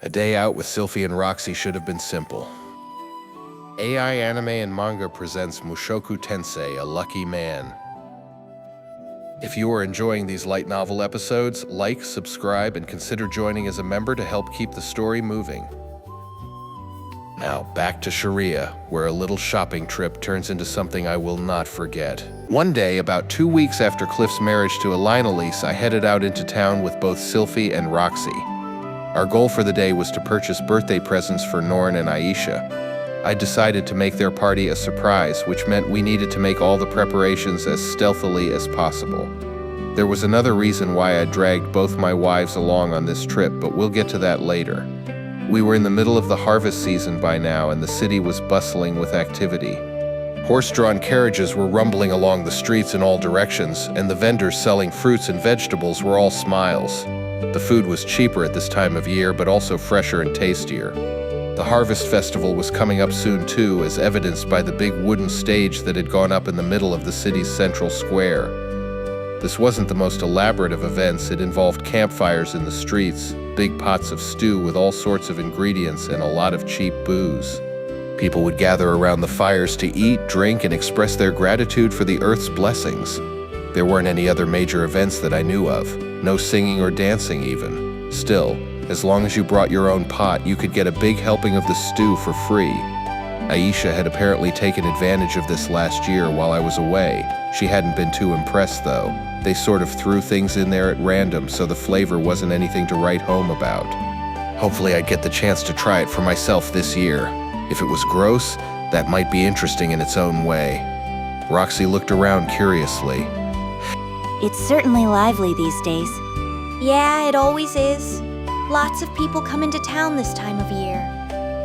A day out with Sylphie and Roxy should have been simple. AI Anime and Manga presents Mushoku Tensei, A Lucky Man. If you are enjoying these light novel episodes, like, subscribe, and consider joining as a member to help keep the story moving. Now, back to Sharia, where a little shopping trip turns into something I will not forget. One day, about 2 weeks after Cliff's marriage to Elise, I headed out into town with both Sylphie and Roxy. Our goal for the day was to purchase birthday presents for Norn and Aisha. I decided to make their party a surprise, which meant we needed to make all the preparations as stealthily as possible. There was another reason why I dragged both my wives along on this trip, but we'll get to that later. We were in the middle of the harvest season by now, and the city was bustling with activity. Horse-drawn carriages were rumbling along the streets in all directions, and the vendors selling fruits and vegetables were all smiles. The food was cheaper at this time of year, but also fresher and tastier. The Harvest Festival was coming up soon too, as evidenced by the big wooden stage that had gone up in the middle of the city's central square. This wasn't the most elaborate of events. It involved campfires in the streets, big pots of stew with all sorts of ingredients, and a lot of cheap booze. People would gather around the fires to eat, drink, and express their gratitude for the earth's blessings. There weren't any other major events that I knew of. No singing or dancing even. Still, as long as you brought your own pot, you could get a big helping of the stew for free. Aisha had apparently taken advantage of this last year while I was away. She hadn't been too impressed though. They sort of threw things in there at random, so the flavor wasn't anything to write home about. Hopefully I'd get the chance to try it for myself this year. If it was gross, that might be interesting in its own way. Roxy looked around curiously. It's certainly lively these days. Yeah, it always is. Lots of people come into town this time of year.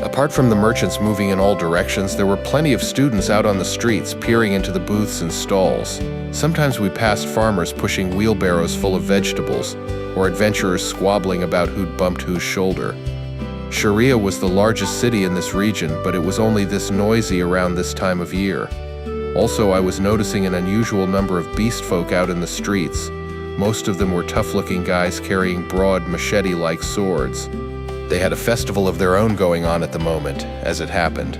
Apart from the merchants moving in all directions, there were plenty of students out on the streets, peering into the booths and stalls. Sometimes we passed farmers pushing wheelbarrows full of vegetables, or adventurers squabbling about who'd bumped whose shoulder. Sharia was the largest city in this region, but it was only this noisy around this time of year. Also, I was noticing an unusual number of beast folk out in the streets. Most of them were tough-looking guys carrying broad, machete-like swords. They had a festival of their own going on at the moment, as it happened.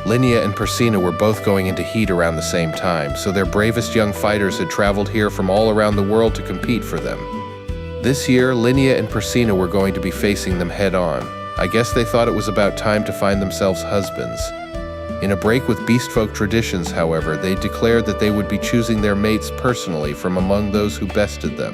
Linnea and Persina were both going into heat around the same time, so their bravest young fighters had traveled here from all around the world to compete for them. This year, Linnea and Persina were going to be facing them head-on. I guess they thought it was about time to find themselves husbands. In a break with beastfolk traditions, however, they declared that they would be choosing their mates personally from among those who bested them.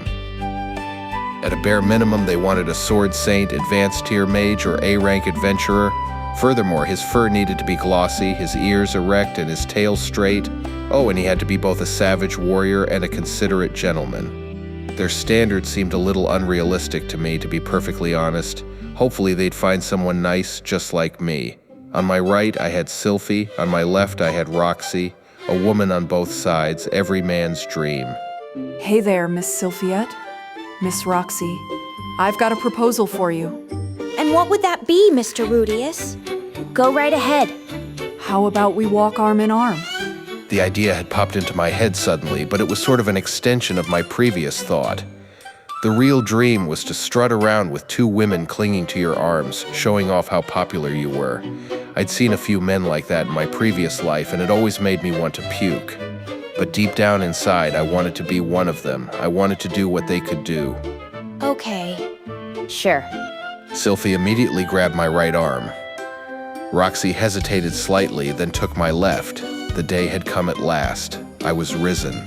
At a bare minimum, they wanted a sword saint, advanced tier mage, or A-rank adventurer. Furthermore, his fur needed to be glossy, his ears erect, and his tail straight. Oh, and he had to be both a savage warrior and a considerate gentleman. Their standards seemed a little unrealistic to me, to be perfectly honest. Hopefully they'd find someone nice just like me. On my right, I had Sylphie. On my left, I had Roxy. A woman on both sides, every man's dream. Hey there, Miss Sylphiette. Miss Roxy. I've got a proposal for you. And what would that be, Mr. Rudeus? Go right ahead. How about we walk arm in arm? The idea had popped into my head suddenly, but it was sort of an extension of my previous thought. The real dream was to strut around with two women clinging to your arms, showing off how popular you were. I'd seen a few men like that in my previous life, and it always made me want to puke. But deep down inside, I wanted to be one of them. I wanted to do what they could do. Okay. Sure. Sylphie immediately grabbed my right arm. Roxy hesitated slightly, then took my left. The day had come at last. I was risen.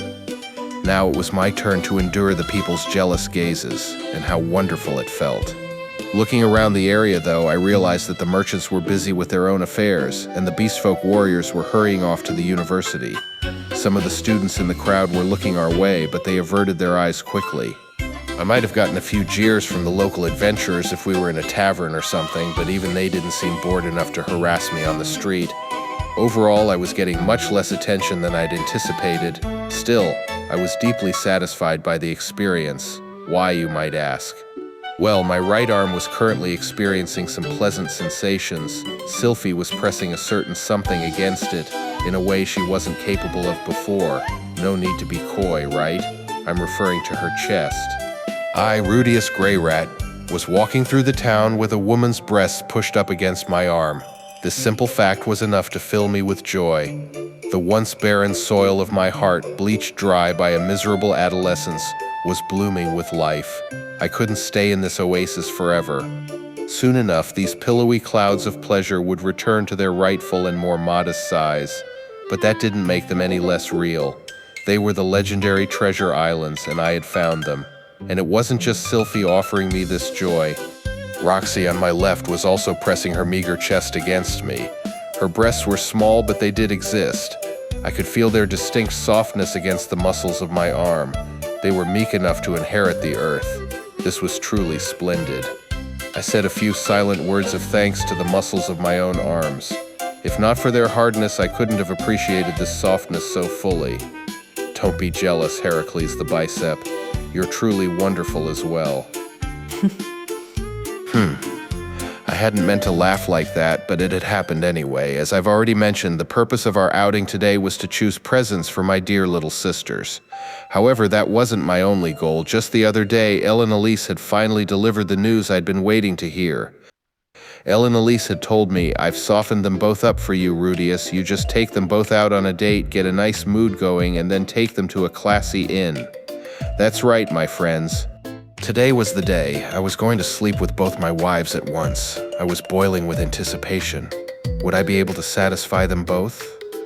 Now it was my turn to endure the people's jealous gazes, and how wonderful it felt. Looking around the area, though, I realized that the merchants were busy with their own affairs, and the beastfolk warriors were hurrying off to the university. Some of the students in the crowd were looking our way, but they averted their eyes quickly. I might have gotten a few jeers from the local adventurers if we were in a tavern or something, but even they didn't seem bored enough to harass me on the street. Overall, I was getting much less attention than I'd anticipated. Still, I was deeply satisfied by the experience. Why, you might ask? Well, my right arm was currently experiencing some pleasant sensations. Sylphie was pressing a certain something against it, in a way she wasn't capable of before. No need to be coy, right? I'm referring to her chest. I, Rudeus Grey Rat, was walking through the town with a woman's breast pushed up against my arm. This simple fact was enough to fill me with joy. The once barren soil of my heart, bleached dry by a miserable adolescence, was blooming with life. I couldn't stay in this oasis forever. Soon enough, these pillowy clouds of pleasure would return to their rightful and more modest size. But that didn't make them any less real. They were the legendary treasure islands, and I had found them. And it wasn't just Sylphie offering me this joy. Roxy on my left was also pressing her meager chest against me. Her breasts were small, but they did exist. I could feel their distinct softness against the muscles of my arm. They were meek enough to inherit the earth. This was truly splendid. I said a few silent words of thanks to the muscles of my own arms. If not for their hardness, I couldn't have appreciated this softness so fully. Don't be jealous, Heracles the bicep. You're truly wonderful as well. I hadn't meant to laugh like that, but it had happened anyway. As I've already mentioned, the purpose of our outing today was to choose presents for my dear little sisters. However, that wasn't my only goal. Just the other day, Elle and Elise had finally delivered the news I'd been waiting to hear. Elle and Elise had told me, "I've softened them both up for you, Rudeus. You just take them both out on a date, get a nice mood going, and then take them to a classy inn." That's right, my friends. Today was the day. I was going to sleep with both my wives at once. I was boiling with anticipation. Would I be able to satisfy them both?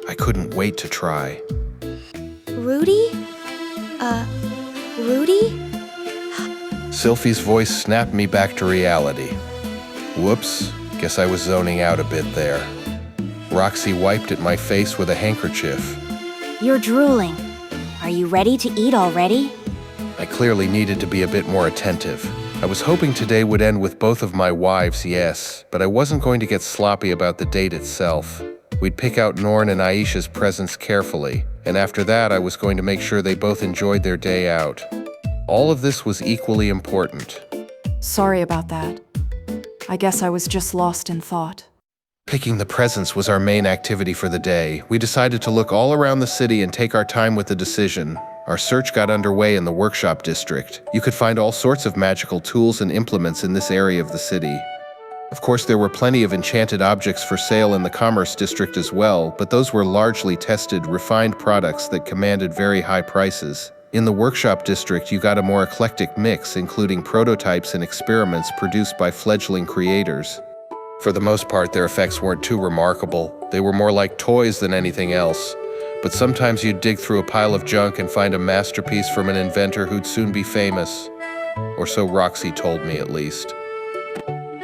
I couldn't wait to try. Rudy? Rudy? Sylphie's voice snapped me back to reality. Whoops, guess I was zoning out a bit there. Roxy wiped at my face with a handkerchief. You're drooling. Are you ready to eat already? I clearly needed to be a bit more attentive. I was hoping today would end with both of my wives, yes, but I wasn't going to get sloppy about the date itself. We'd pick out Norn and Aisha's presents carefully, and after that I was going to make sure they both enjoyed their day out. All of this was equally important. Sorry about that. I guess I was just lost in thought. Picking the presents was our main activity for the day. We decided to look all around the city and take our time with the decision. Our search got underway in the workshop district. You could find all sorts of magical tools and implements in this area of the city. Of course, there were plenty of enchanted objects for sale in the commerce district as well, but those were largely tested, refined products that commanded very high prices. In the workshop district, you got a more eclectic mix, including prototypes and experiments produced by fledgling creators. For the most part, their effects weren't too remarkable. They were more like toys than anything else. But sometimes you'd dig through a pile of junk and find a masterpiece from an inventor who'd soon be famous. Or so Roxy told me, at least.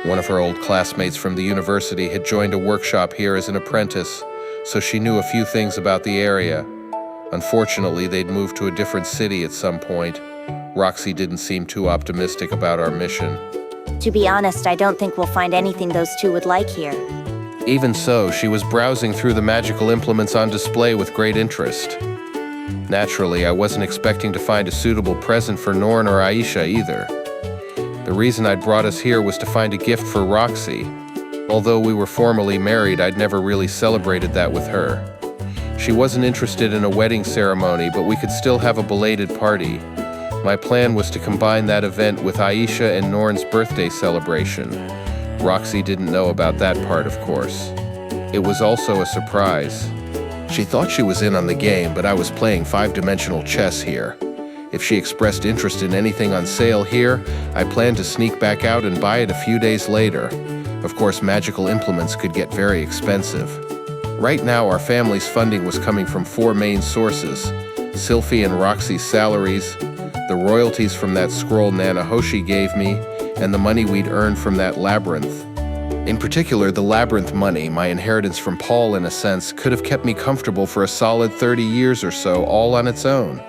One of her old classmates from the university had joined a workshop here as an apprentice, so she knew a few things about the area. Unfortunately, they'd moved to a different city at some point. Roxy didn't seem too optimistic about our mission. To be honest, I don't think we'll find anything those two would like here. Even so, she was browsing through the magical implements on display with great interest. Naturally, I wasn't expecting to find a suitable present for Norn or Aisha either. The reason I'd brought us here was to find a gift for Roxy. Although we were formally married, I'd never really celebrated that with her. She wasn't interested in a wedding ceremony, but we could still have a belated party. My plan was to combine that event with Aisha and Norn's birthday celebration. Roxy didn't know about that part, of course. It was also a surprise. She thought she was in on the game, but I was playing five-dimensional chess here. If she expressed interest in anything on sale here, I planned to sneak back out and buy it a few days later. Of course, magical implements could get very expensive. Right now, our family's funding was coming from four main sources: Sylphie and Roxy's salaries, the royalties from that scroll Nana Hoshi gave me, and the money we'd earned from that labyrinth. In particular, the labyrinth money, my inheritance from Paul in a sense, could have kept me comfortable for a solid 30 years or so, all on its own.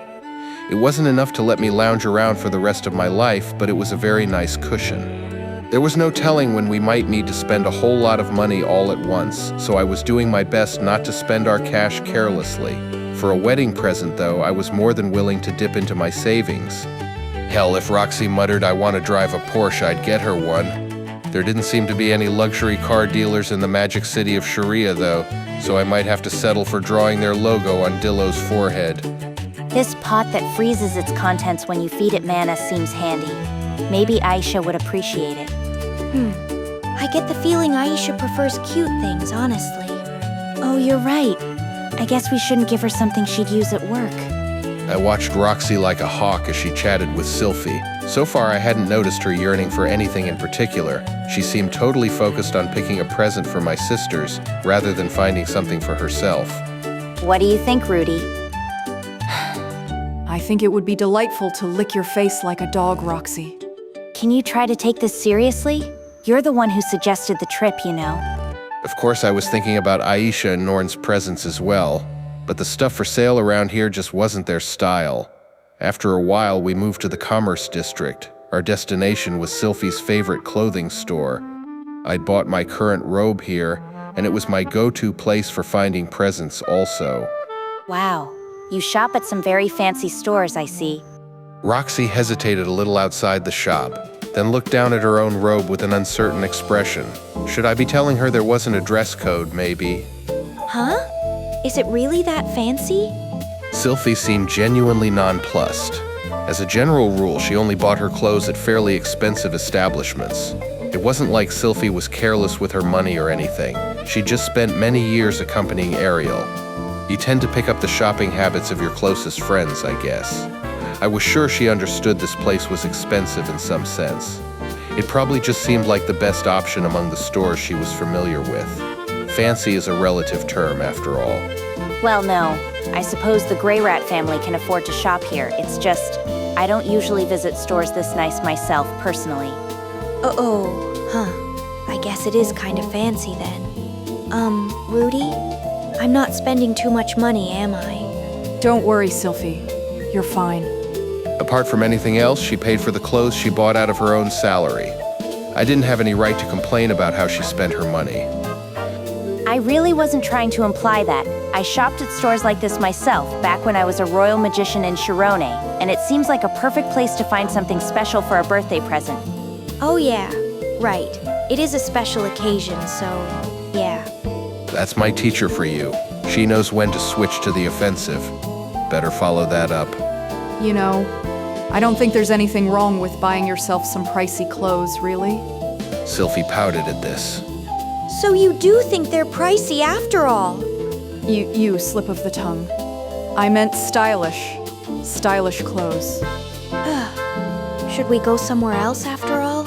It wasn't enough to let me lounge around for the rest of my life, but it was a very nice cushion. There was no telling when we might need to spend a whole lot of money all at once, so I was doing my best not to spend our cash carelessly. For a wedding present, though, I was more than willing to dip into my savings. Hell, if Roxy muttered I want to drive a Porsche, I'd get her one. There didn't seem to be any luxury car dealers in the magic city of Sharia, though, so I might have to settle for drawing their logo on Dillo's forehead. This pot that freezes its contents when you feed it mana seems handy. Maybe Aisha would appreciate it. I get the feeling Aisha prefers cute things, honestly. Oh, you're right. I guess we shouldn't give her something she'd use at work. I watched Roxy like a hawk as she chatted with Sylphie. So far, I hadn't noticed her yearning for anything in particular. She seemed totally focused on picking a present for my sisters, rather than finding something for herself. What do you think, Rudy? I think it would be delightful to lick your face like a dog, Roxy. Can you try to take this seriously? You're the one who suggested the trip, you know. Of course, I was thinking about Aisha and Norn's presents as well, but the stuff for sale around here just wasn't their style. After a while, we moved to the Commerce District. Our destination was Sylphie's favorite clothing store. I'd bought my current robe here, and it was my go-to place for finding presents also. Wow, you shop at some very fancy stores, I see. Roxy hesitated a little outside the shop, then looked down at her own robe with an uncertain expression. Should I be telling her there wasn't a dress code, maybe? Huh? Is it really that fancy? Sylphie seemed genuinely nonplussed. As a general rule, she only bought her clothes at fairly expensive establishments. It wasn't like Sylphie was careless with her money or anything. She just spent many years accompanying Ariel. You tend to pick up the shopping habits of your closest friends, I guess. I was sure she understood this place was expensive in some sense. It probably just seemed like the best option among the stores she was familiar with. Fancy is a relative term, after all. Well, no. I suppose the Grey Rat family can afford to shop here. It's just, I don't usually visit stores this nice myself, personally. I guess it is kind of fancy then. Rudy? I'm not spending too much money, am I? Don't worry, Sylphie. You're fine. Apart from anything else, she paid for the clothes she bought out of her own salary. I didn't have any right to complain about how she spent her money. I really wasn't trying to imply that. I shopped at stores like this myself back when I was a royal magician in Shirone, and it seems like a perfect place to find something special for a birthday present. Oh yeah, right. It is a special occasion, so yeah. That's my teacher for you. She knows when to switch to the offensive. Better follow that up. You know, I don't think there's anything wrong with buying yourself some pricey clothes, really. Sylphie pouted at this. So you do think they're pricey after all? You slip of the tongue. I meant stylish. Stylish clothes. Should we go somewhere else after all?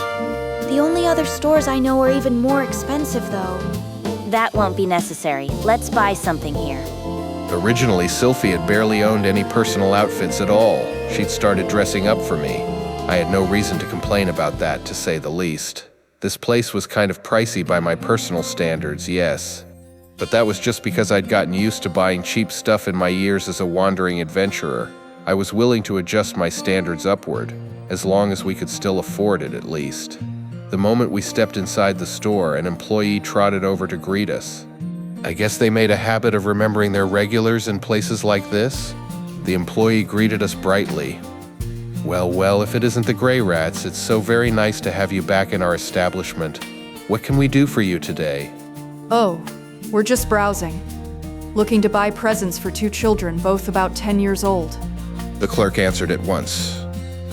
The only other stores I know are even more expensive though. That won't be necessary. Let's buy something here. Originally, Sylphie had barely owned any personal outfits at all. She'd started dressing up for me. I had no reason to complain about that, to say the least. This place was kind of pricey by my personal standards, yes. But that was just because I'd gotten used to buying cheap stuff in my years as a wandering adventurer. I was willing to adjust my standards upward, as long as we could still afford it at least. The moment we stepped inside the store, an employee trotted over to greet us. I guess they made a habit of remembering their regulars in places like this. The employee greeted us brightly. Well, if it isn't the Grey Rats, it's so very nice to have you back in our establishment. What can we do for you today? Oh, we're just browsing. Looking to buy presents for 2 children, both about 10 years old. The clerk answered at once.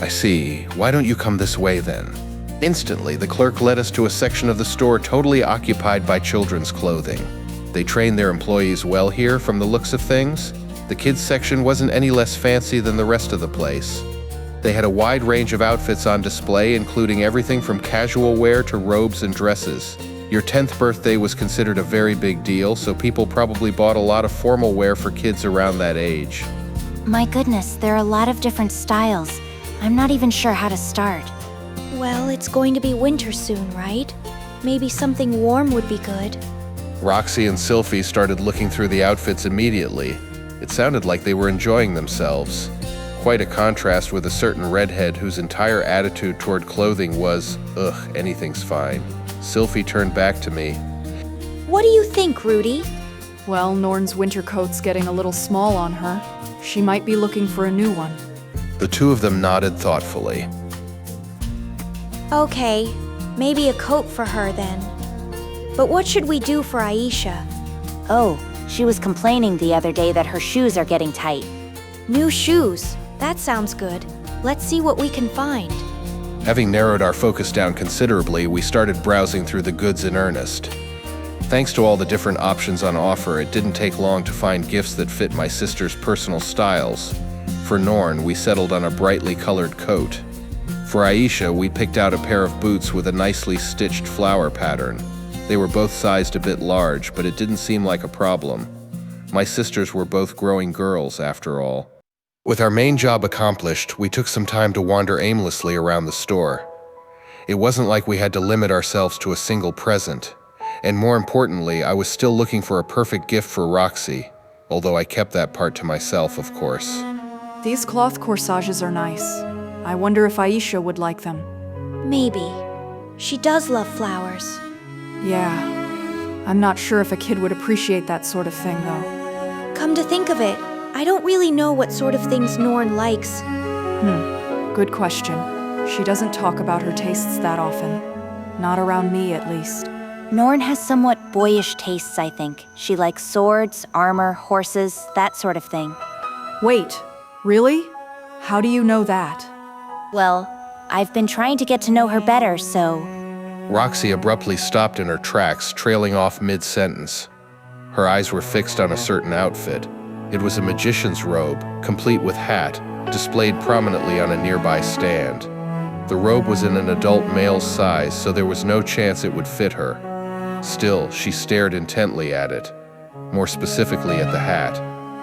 I see. Why don't you come this way then? Instantly, the clerk led us to a section of the store totally occupied by children's clothing. They trained their employees well here from the looks of things. The kids section wasn't any less fancy than the rest of the place. They had a wide range of outfits on display, including everything from casual wear to robes and dresses. Your 10th birthday was considered a very big deal, so people probably bought a lot of formal wear for kids around that age. My goodness, there are a lot of different styles. I'm not even sure how to start. Well, it's going to be winter soon, right? Maybe something warm would be good. Roxy and Sylphie started looking through the outfits immediately. It sounded like they were enjoying themselves. Quite a contrast with a certain redhead whose entire attitude toward clothing was, ugh, anything's fine. Sylphie turned back to me. What do you think, Rudy? Well, Norn's winter coat's getting a little small on her. She might be looking for a new one. The two of them nodded thoughtfully. Okay, maybe a coat for her then. But what should we do for Aisha? Oh, she was complaining the other day that her shoes are getting tight. New shoes. That sounds good. Let's see what we can find. Having narrowed our focus down considerably, we started browsing through the goods in earnest. Thanks to all the different options on offer, it didn't take long to find gifts that fit my sister's personal styles. For Norn, we settled on a brightly colored coat. For Aisha, we picked out a pair of boots with a nicely stitched flower pattern. They were both sized a bit large, but it didn't seem like a problem. My sisters were both growing girls, after all. With our main job accomplished, we took some time to wander aimlessly around the store. It wasn't like we had to limit ourselves to a single present. And more importantly, I was still looking for a perfect gift for Roxy, although I kept that part to myself, of course. These cloth corsages are nice. I wonder if Aisha would like them. Maybe. She does love flowers. Yeah. I'm not sure if a kid would appreciate that sort of thing, though. Come to think of it, I don't really know what sort of things Norn likes. Good question. She doesn't talk about her tastes that often. Not around me, at least. Norn has somewhat boyish tastes, I think. She likes swords, armor, horses, that sort of thing. Wait, really? How do you know that? Well, I've been trying to get to know her better, so... Roxy abruptly stopped in her tracks, trailing off mid-sentence. Her eyes were fixed on a certain outfit. It was a magician's robe, complete with hat, displayed prominently on a nearby stand. The robe was in an adult male's size, so there was no chance it would fit her. Still, she stared intently at it, more specifically at the hat.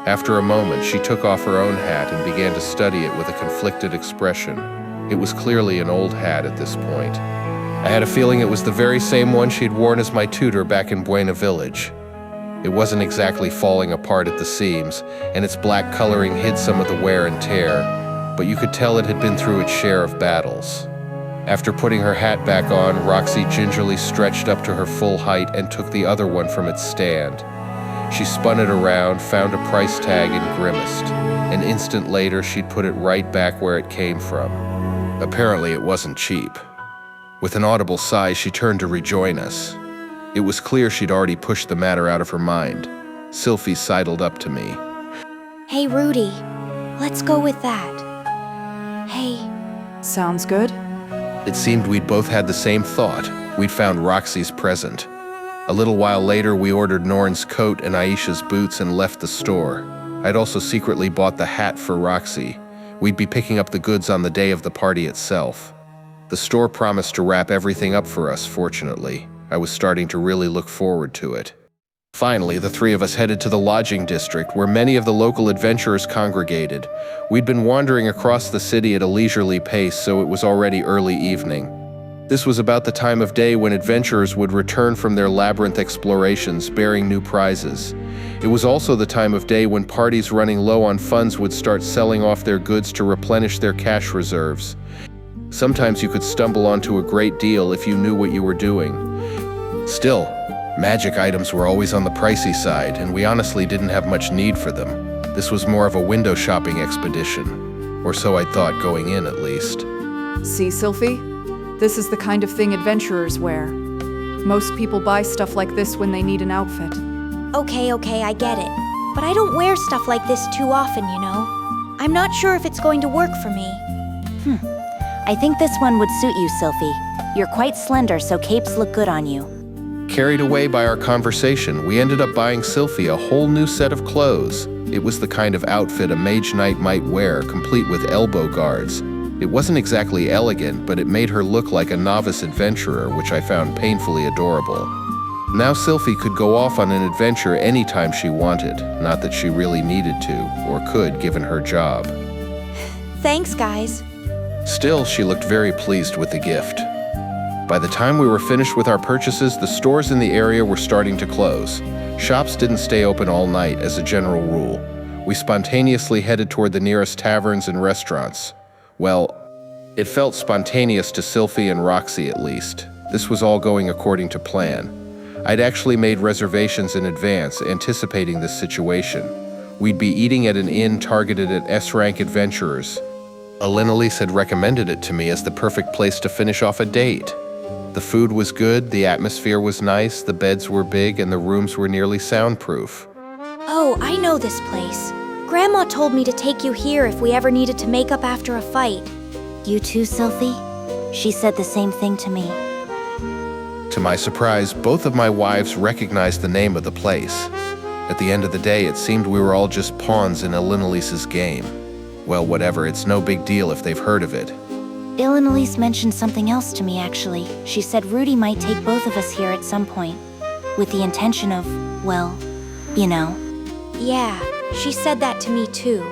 After a moment, she took off her own hat and began to study it with a conflicted expression. It was clearly an old hat at this point. I had a feeling it was the very same one she'd worn as my tutor back in Buena Village. It wasn't exactly falling apart at the seams, and its black coloring hid some of the wear and tear, but you could tell it had been through its share of battles. After putting her hat back on, Roxy gingerly stretched up to her full height and took the other one from its stand. She spun it around, found a price tag, and grimaced. An instant later, she'd put it right back where it came from. Apparently, it wasn't cheap. With an audible sigh, she turned to rejoin us. It was clear she'd already pushed the matter out of her mind. Sylphie sidled up to me. Hey, Rudy, let's go with that. Hey. Sounds good. It seemed we'd both had the same thought. We'd found Roxy's present. A little while later, we ordered Norn's coat and Aisha's boots and left the store. I'd also secretly bought the hat for Roxy. We'd be picking up the goods on the day of the party itself. The store promised to wrap everything up for us, fortunately. I was starting to really look forward to it. Finally, the three of us headed to the lodging district, where many of the local adventurers congregated. We'd been wandering across the city at a leisurely pace, so it was already early evening. This was about the time of day when adventurers would return from their labyrinth explorations, bearing new prizes. It was also the time of day when parties running low on funds would start selling off their goods to replenish their cash reserves. Sometimes you could stumble onto a great deal if you knew what you were doing. Still, magic items were always on the pricey side, and we honestly didn't have much need for them. This was more of a window shopping expedition, or so I thought going in at least. See, Sylphie? This is the kind of thing adventurers wear. Most people buy stuff like this when they need an outfit. Okay, I get it. But I don't wear stuff like this too often, you know? I'm not sure if it's going to work for me. I think this one would suit you, Sylphie. You're quite slender, so capes look good on you. Carried away by our conversation, we ended up buying Sylphie a whole new set of clothes. It was the kind of outfit a mage knight might wear, complete with elbow guards. It wasn't exactly elegant, but it made her look like a novice adventurer, which I found painfully adorable. Now Sylphie could go off on an adventure anytime she wanted, not that she really needed to, or could given her job. Thanks, guys. Still, she looked very pleased with the gift. By the time we were finished with our purchases, the stores in the area were starting to close. Shops didn't stay open all night, as a general rule. We spontaneously headed toward the nearest taverns and restaurants. Well, it felt spontaneous to Sylphie and Roxy at least. This was all going according to plan. I'd actually made reservations in advance, anticipating this situation. We'd be eating at an inn targeted at S-rank adventurers. Alenalise had recommended it to me as the perfect place to finish off a date. The food was good, the atmosphere was nice, the beds were big, and the rooms were nearly soundproof. Oh, I know this place. Grandma told me to take you here if we ever needed to make up after a fight. You too, Sylphie? She said the same thing to me. To my surprise, both of my wives recognized the name of the place. At the end of the day, it seemed we were all just pawns in Elinalise's game. Well, whatever, it's no big deal if they've heard of it. Elinalise mentioned something else to me, actually. She said Rudy might take both of us here at some point, with the intention of, well, you know. Yeah, she said that to me too.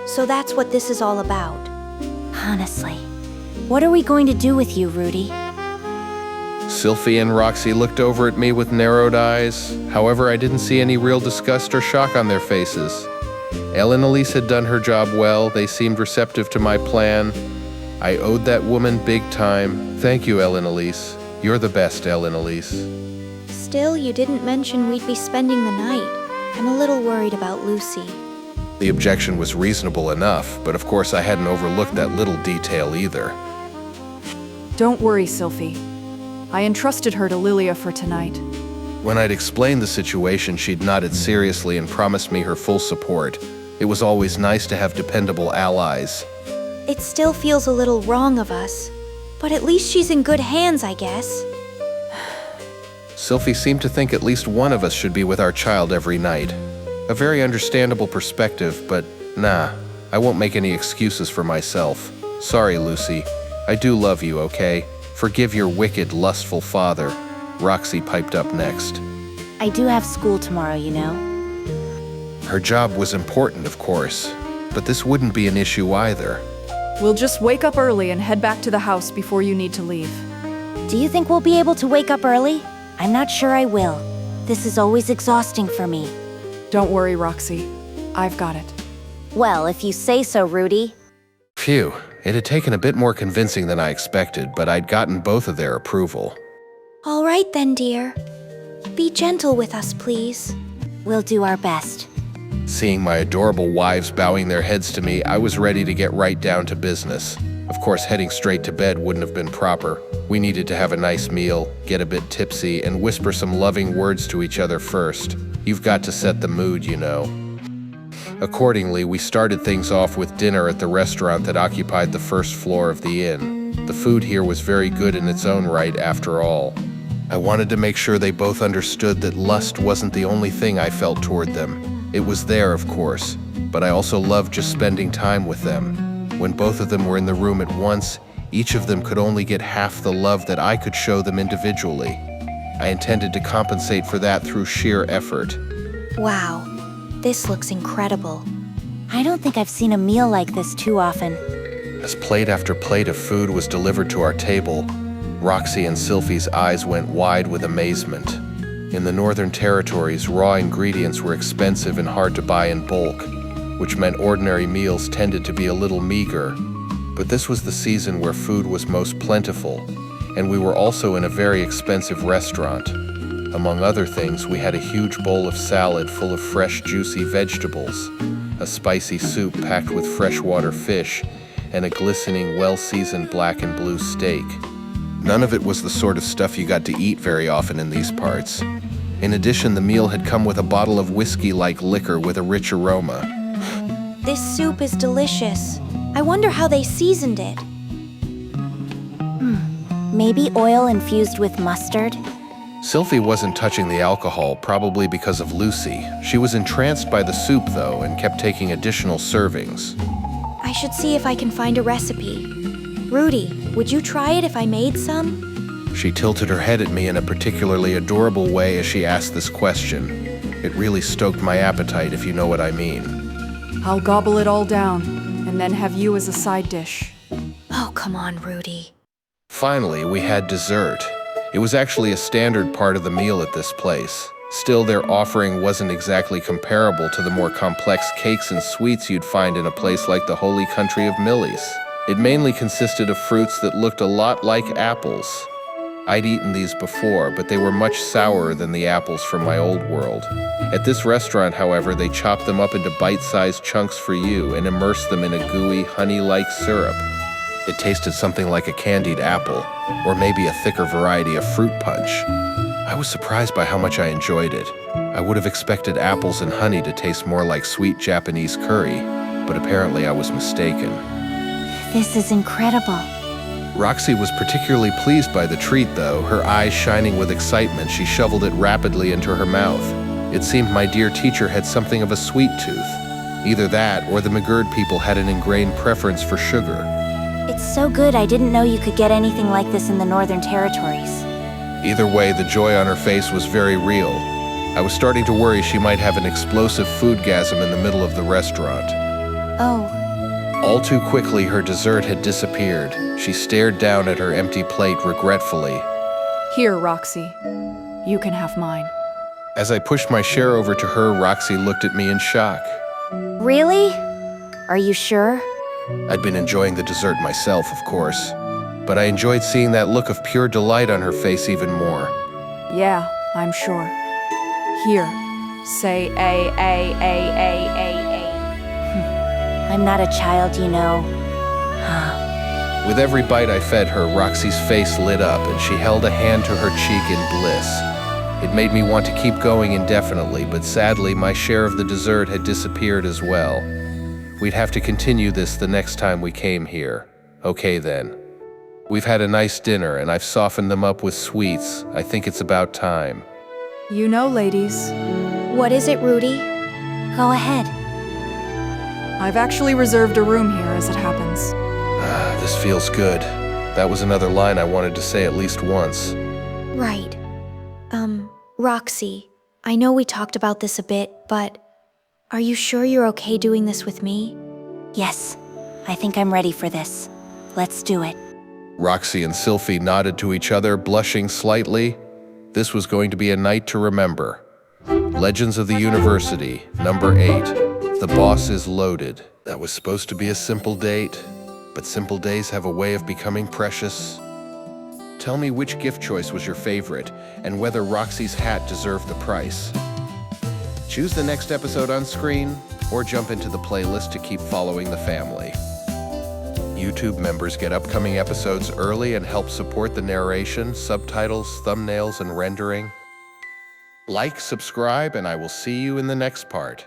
So that's what this is all about. Honestly, what are we going to do with you, Rudy? Sylphie and Roxy looked over at me with narrowed eyes. However, I didn't see any real disgust or shock on their faces. Elinalise had done her job well. They seemed receptive to my plan. I owed that woman big time. Thank you, Elinalise. You're the best, Elinalise. Still, you didn't mention we'd be spending the night. I'm a little worried about Lucy. The objection was reasonable enough, but of course I hadn't overlooked that little detail either. Don't worry, Sylphie. I entrusted her to Lilia for tonight. When I'd explained the situation, she'd nodded seriously and promised me her full support. It was always nice to have dependable allies. It still feels a little wrong of us, but at least she's in good hands, I guess. Sylphie seemed to think at least one of us should be with our child every night. A very understandable perspective, but nah, I won't make any excuses for myself. Sorry, Lucy. I do love you, okay? Forgive your wicked, lustful father. Roxy piped up next. I do have school tomorrow, you know. Her job was important, of course, but this wouldn't be an issue either. We'll just wake up early and head back to the house before you need to leave. Do you think we'll be able to wake up early? I'm not sure I will. This is always exhausting for me. Don't worry, Roxy. I've got it. Well, if you say so, Rudy. Phew, it had taken a bit more convincing than I expected, but I'd gotten both of their approval. All right then, dear. Be gentle with us, please. We'll do our best. Seeing my adorable wives bowing their heads to me, I was ready to get right down to business. Of course, heading straight to bed wouldn't have been proper. We needed to have a nice meal, get a bit tipsy, and whisper some loving words to each other first. You've got to set the mood, you know. Accordingly, we started things off with dinner at the restaurant that occupied the first floor of the inn. The food here was very good in its own right, after all. I wanted to make sure they both understood that lust wasn't the only thing I felt toward them. It was there, of course, but I also loved just spending time with them. When both of them were in the room at once, each of them could only get half the love that I could show them individually. I intended to compensate for that through sheer effort. Wow, this looks incredible. I don't think I've seen a meal like this too often. As plate after plate of food was delivered to our table, Roxy and Sylphie's eyes went wide with amazement. In the Northern Territories, raw ingredients were expensive and hard to buy in bulk, which meant ordinary meals tended to be a little meager. But this was the season where food was most plentiful, and we were also in a very expensive restaurant. Among other things, we had a huge bowl of salad full of fresh, juicy vegetables, a spicy soup packed with freshwater fish, and a glistening, well-seasoned black and blue steak. None of it was the sort of stuff you got to eat very often in these parts. In addition, the meal had come with a bottle of whiskey-like liquor with a rich aroma. This soup is delicious. I wonder how they seasoned it. Maybe oil infused with mustard? Sylphie wasn't touching the alcohol, probably because of Lucy. She was entranced by the soup, though, and kept taking additional servings. I should see if I can find a recipe. Rudy, would you try it if I made some? She tilted her head at me in a particularly adorable way as she asked this question. It really stoked my appetite, if you know what I mean. I'll gobble it all down, and then have you as a side dish. Oh, come on, Rudy. Finally, we had dessert. It was actually a standard part of the meal at this place. Still, their offering wasn't exactly comparable to the more complex cakes and sweets you'd find in a place like the holy country of Millie's. It mainly consisted of fruits that looked a lot like apples. I'd eaten these before, but they were much sourer than the apples from my old world. At this restaurant, however, they chopped them up into bite-sized chunks for you and immersed them in a gooey, honey-like syrup. It tasted something like a candied apple, or maybe a thicker variety of fruit punch. I was surprised by how much I enjoyed it. I would have expected apples and honey to taste more like sweet Japanese curry, but apparently I was mistaken. This is incredible. Roxy was particularly pleased by the treat, though. Her eyes shining with excitement, she shoveled it rapidly into her mouth. It seemed my dear teacher had something of a sweet tooth. Either that, or the McGurd people had an ingrained preference for sugar. It's so good I didn't know you could get anything like this in the Northern Territories. Either way, the joy on her face was very real. I was starting to worry she might have an explosive foodgasm in the middle of the restaurant. Oh, All too quickly, her dessert had disappeared. She stared down at her empty plate regretfully. Here, Roxy. You can have mine. As I pushed my share over to her, Roxy looked at me in shock. really? Are you sure? I'd been enjoying the dessert myself, of course, but I enjoyed seeing that look of pure delight on her face even more. Yeah, I'm sure. Here, say A. I'm not a child, you know. With every bite I fed her, Roxy's face lit up and she held a hand to her cheek in bliss. It made me want to keep going indefinitely, but sadly my share of the dessert had disappeared as well. We'd have to continue this the next time we came here. Okay then. We've had a nice dinner and I've softened them up with sweets. I think it's about time. You know, ladies, What is it, Rudy? Go ahead. I've actually reserved a room here as it happens. This feels good. That was another line I wanted to say at least once. Right. Roxy, I know we talked about this a bit, but are you sure you're okay doing this with me? Yes, I think I'm ready for this. Let's do it. Roxy and Sylphie nodded to each other, blushing slightly. This was going to be a night to remember. Legends of the University, number 8. The boss is loaded. That was supposed to be a simple date, but simple days have a way of becoming precious. Tell me which gift choice was your favorite, and whether Roxy's hat deserved the price. Choose the next episode on screen, or jump into the playlist to keep following the family. YouTube members get upcoming episodes early and help support the narration, subtitles, thumbnails, and rendering. Like, subscribe, and I will see you in the next part.